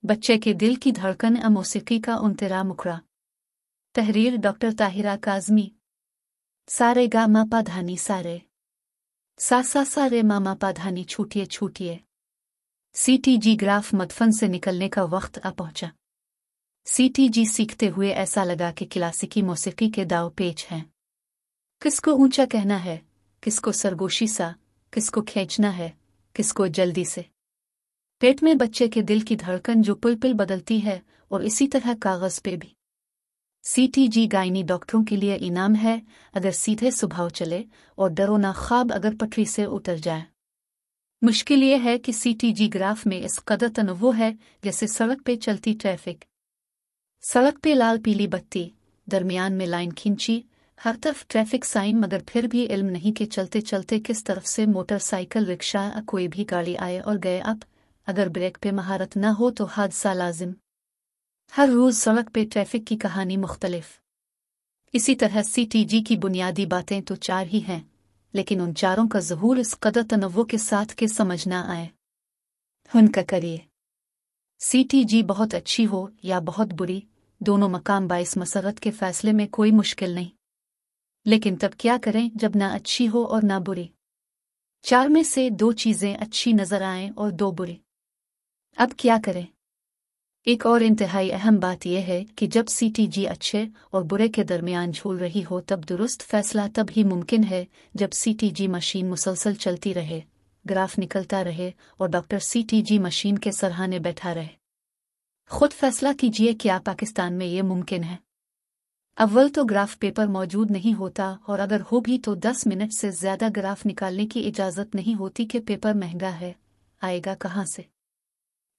बच्चे के दिल की धड़कन मौसीकी का उनतेरा मुखड़ा। तहरीर डॉक्टर ताहिरा काज़मी। सारे गा मा पा धानी सारे सा रे मामा पा धानी छूटिए छूटिए। CTG ग्राफ मदफन से निकलने का वक्त आ पहुंचा। CTG सीखते हुए ऐसा लगा कि क्लासिकी मौसीकी के दाव पेच हैं। किसको ऊंचा कहना है, किसको सरगोशी सा, किसको खींचना है, किसको जल्दी से। पेट में बच्चे के दिल की धड़कन जो पुल पुल बदलती है, और इसी तरह कागज पे भी। CTG गायनी डॉक्टरों के लिए इनाम है अगर सीधे स्वभाव चले, और डरो ना ख्वाब अगर पटरी से उतर जाए। मुश्किल ये है कि CTG ग्राफ में इस कदर तनव्वो है जैसे सड़क पे चलती ट्रैफिक। सड़क पे लाल पीली बत्ती, दरमियान में लाइन खींची, हर तरफ ट्रैफिक साइन, मगर फिर भी इल्म नहीं कि चलते चलते किस तरफ से मोटरसाइकिल, रिक्शा, कोई भी गाड़ी आए और गए। अब अगर ब्रेक पे महारत न हो तो हादसा लाजिम। हर रोज सड़क पे ट्रैफिक की कहानी मुख्तलिफ। इसी तरह CTG की बुनियादी बातें तो चार ही हैं, लेकिन उन चारों का ज़हूर इस कदर तनव्वो के साथ के समझ ना आए। हुनका करिए। CTG बहुत अच्छी हो या बहुत बुरी, दोनों मकाम बाइस मसरत के फैसले में कोई मुश्किल नहीं। लेकिन तब क्या करें जब ना अच्छी हो और ना बुरी? चार में से दो चीजें अच्छी नजर आएं और दो बुरी। अब क्या करें? एक और इंतहाई अहम बात यह है कि जब CTG अच्छे और बुरे के दरमियान झूल रही हो, तब दुरुस्त फैसला तब ही मुमकिन है जब CTG मशीन मुसलसल चलती रहे, ग्राफ निकलता रहे और डॉक्टर CTG मशीन के सरहाने बैठा रहे। खुद फैसला कीजिए, क्या पाकिस्तान में ये मुमकिन है? अव्वल तो ग्राफ पेपर मौजूद नहीं होता, और अगर हो भी तो 10 मिनट से ज्यादा ग्राफ निकालने की इजाजत नहीं होती कि पेपर महंगा है, आएगा कहाँ से?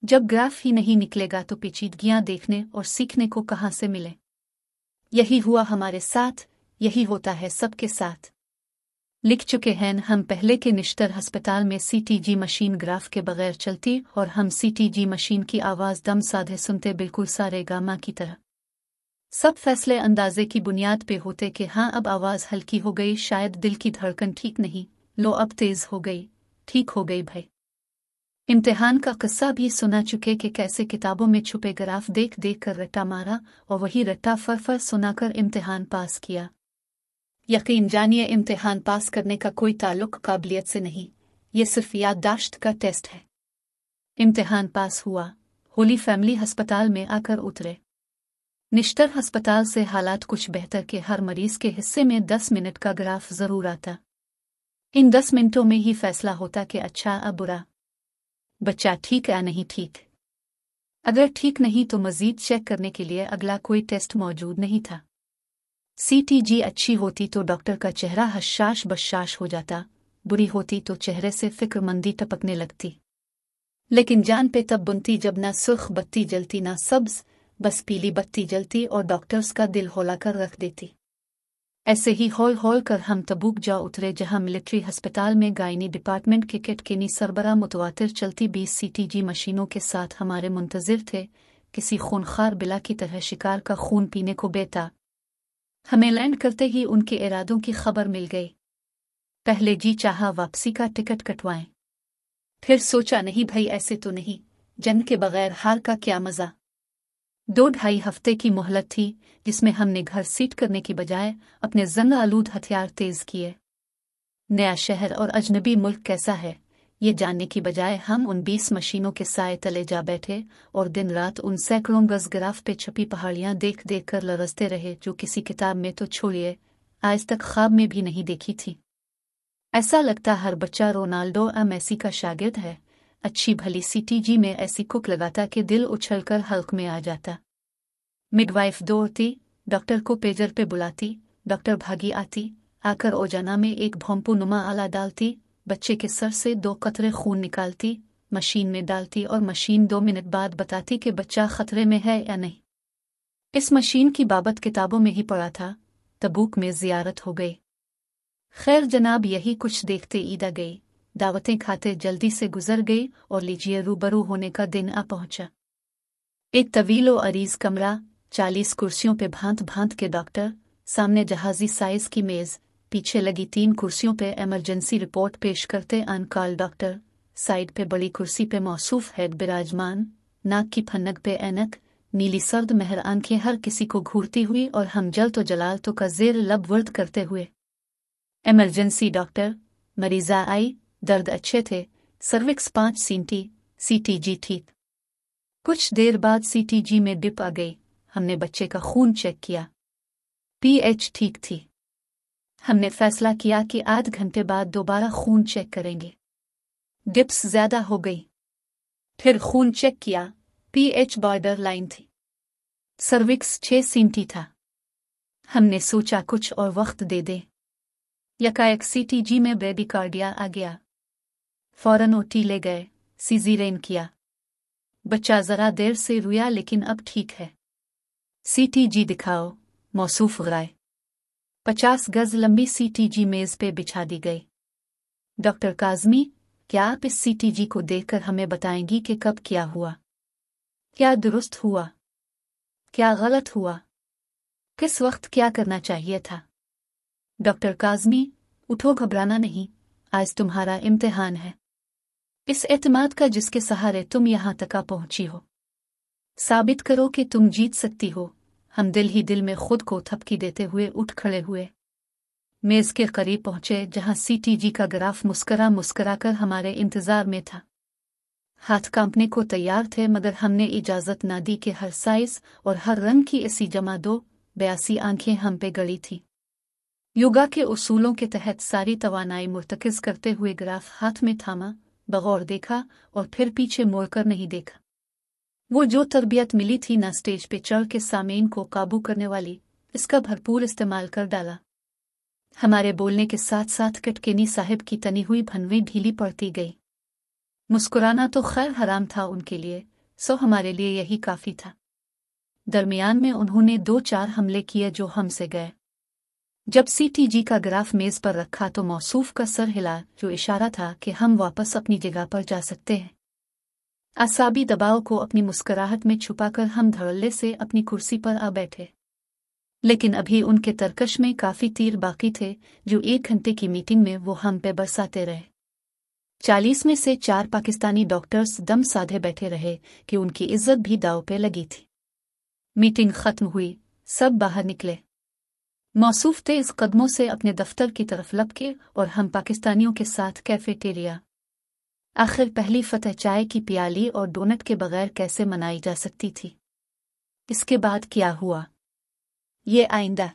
जब ग्राफ ही नहीं निकलेगा तो पेचीदगियां देखने और सीखने को कहाँ से मिले? यही हुआ हमारे साथ, यही होता है सबके साथ। लिख चुके हैं हम पहले के निश्तर अस्पताल में CTG मशीन ग्राफ के बगैर चलती, और हम CTG मशीन की आवाज दम साधे सुनते, बिल्कुल सारे गामा की तरह। सब फैसले अंदाजे की बुनियाद पे होते कि हाँ अब आवाज हल्की हो गई, शायद दिल की धड़कन ठीक नहीं, लो अब तेज हो गई, ठीक हो गई भाई। इम्तिहान का किस्सा भी सुना चुके कि कैसे किताबों में छुपे ग्राफ देख देख कर रट्टा मारा और वही रट्टा फर सुनाकर इम्तिहान पास किया। यकीन जानिए, इम्तिहान पास करने का कोई ताल्लुक काबिलियत से नहीं, ये सिर्फ याददाश्त का टेस्ट है। इम्तिहान पास हुआ, होली फैमिली अस्पताल में आकर उतरे। निश्तर अस्पताल से हालात कुछ बेहतर के हर मरीज के हिस्से में 10 मिनट का ग्राफ जरूर आता। इन 10 मिनटों में ही फैसला होता कि अच्छा या बुरा, बच्चा ठीक या नहीं ठीक। अगर ठीक नहीं तो मजीद चेक करने के लिए अगला कोई टेस्ट मौजूद नहीं था। CTG अच्छी होती तो डॉक्टर का चेहरा हशाश बशाश हो जाता, बुरी होती तो चेहरे से फिक्रमंदी टपकने लगती। लेकिन जान पे तब बुनती जब ना सुर्ख बत्ती जलती ना सब्ज, बस पीली बत्ती जलती और डॉक्टर्स का दिल हौला कर रख देती। ऐसे ही हौल हौल कर हम तबूक जा उतरे, जहां मिलिट्री अस्पताल में गायनी डिपार्टमेंट के किटकिनी सरबरा मुतवातिर चलती 20 CTG मशीनों के साथ हमारे मुंतजिर थे, किसी खूनखार बिला की तरह शिकार का खून पीने को बेता। हमें लैंड करते ही उनके इरादों की खबर मिल गई। पहले जी चाहा वापसी का टिकट कटवाएं, फिर सोचा नहीं भाई ऐसे तो नहीं, जंग के बगैर हार का क्या मजा। 2-2.5 हफ्ते की मोहलत थी, जिसमें हमने घर सीट करने की बजाय अपने जंग आलूद हथियार तेज किए। नया शहर और अजनबी मुल्क कैसा है, ये जानने की बजाय हम उन 20 मशीनों के साए तले जा बैठे और दिन रात उन सैकड़ों गज ग्राफ पे छपी पहाड़ियां देख देख कर लरसते रहे, जो किसी किताब में तो छोड़िए आज तक ख्वाब में भी नहीं देखी थी। ऐसा लगता हर बच्चा रोनाल्डो या मेसी का शागिर्द है। अच्छी भली CTG में ऐसी कुक लगाता कि दिल उछलकर हल्क में आ जाता। मिडवाइफ दौड़ती, डॉक्टर को पेजर पे बुलाती, डॉक्टर भागी आती, आकर ओजाना में एक भोंपू नुमा आला डालती, बच्चे के सर से 2 कतरे खून निकालती, मशीन में डालती और मशीन 2 मिनट बाद बताती कि बच्चा खतरे में है या नहीं। इस मशीन की बाबत किताबों में ही पढ़ा था, तबूक में जियारत हो गई। खैर जनाब, यही कुछ देखते ईदा गई, दावतें खाते जल्दी से गुजर गई और लीजिए रूबरू होने का दिन आ पहुंचा। एक तवीलो अरीज कमरा, 40 कुर्सियों पे भांत भांत के डॉक्टर, सामने जहाजी साइज की मेज, पीछे लगी 3 कुर्सियों पे इमरजेंसी रिपोर्ट पेश करते अनकॉल डॉक्टर, साइड पे बड़ी कुर्सी पे मौसूफ हेड बिराजमान, नाक की फन्नग पे ऐनक, नीली सर्द मेहर आंखें हर किसी को घूरती हुई और हम जल तो जलाल तो का ज़ेर लब वर्द करते हुए। Emergency doctor. मरीजा आई, दर्द अच्छे थे, सर्विक्स 5 सीटी, सीटीजी ठीक। कुछ देर बाद सीटीजी में डिप आ गई। हमने बच्चे का खून चेक किया, पीएच ठीक थी। हमने फैसला किया कि आध घंटे बाद दोबारा खून चेक करेंगे। डिप्स ज्यादा हो गई। फिर खून चेक किया, पीएच बॉर्डर लाइन थी। सर्विक्स 6 सीटी था। हमने सोचा कुछ और वक्त दे दे। यकायक सीटीजी में ब्रेडिकार्डिया आ गया। फौरन ओटी ले गए, सीज़ेरियन किया। बच्चा जरा देर से रोया लेकिन अब ठीक है। सीटीजी दिखाओ, मौसूफ राय। 50 गज लंबी सीटीजी मेज पे बिछा दी गई। डॉक्टर काज़मी, क्या आप इस सीटीजी को देखकर हमें बताएंगी कि कब क्या हुआ? क्या दुरुस्त हुआ? क्या गलत हुआ? किस वक्त क्या करना चाहिए था? डॉक्टर काज़मी, उठो, घबराना नहीं, आज तुम्हारा इम्तिहान है। इस एतमाद का जिसके सहारे तुम यहाँ तक पहुंची हो। साबित करो कि तुम जीत सकती हो। हम दिल ही दिल में खुद को थपकी देते हुए उठ खड़े हुए। मेज के करीब पहुंचे जहां सीटीजी का ग्राफ मुस्करा मुस्करा कर हमारे इंतजार में था। हाथ कांपने को तैयार थे मगर हमने इजाजत ना दी कि हर साइज और हर रंग की ऐसी जमा 82 आंखें हम पे गड़ी थी। योगा के उसूलों के तहत सारी तवानाई मुर्तकिज करते हुए ग्राफ हाथ में थामा, बगौर देखा और फिर पीछे मोड़कर नहीं देखा। वो जो तरबियत मिली थी ना स्टेज पे चढ़ के सामीन को काबू करने वाली, इसका भरपूर इस्तेमाल कर डाला। हमारे बोलने के साथ साथ कटकेनी साहिब की तनी हुई भनवी ढीली पड़ती गई। मुस्कुराना तो खैर हराम था उनके लिए, सो हमारे लिए यही काफी था। दरमियान में उन्होंने 2-4 हमले किए जो हमसे गए। जब सीटीजी का ग्राफ मेज पर रखा तो मौसूफ का सर हिला, जो इशारा था कि हम वापस अपनी जगह पर जा सकते हैं। असाबी दबाव को अपनी मुस्कुराहट में छुपाकर हम धड़ल्ले से अपनी कुर्सी पर आ बैठे। लेकिन अभी उनके तरकश में काफी तीर बाकी थे जो 1 घंटे की मीटिंग में वो हम पे बरसाते रहे। 40 में से 4 पाकिस्तानी डॉक्टर्स दम साधे बैठे रहे कि उनकी इज्जत भी दांव पे लगी थी। मीटिंग खत्म हुई, सब बाहर निकले। मौसूफ तेज कदमों से अपने दफ्तर की तरफ लपके और हम पाकिस्तानियों के साथ कैफेटेरिया। आखिर पहली फतह चाय की प्याली और डोनट के बगैर कैसे मनाई जा सकती थी? इसके बाद क्या हुआ, ये आइंदा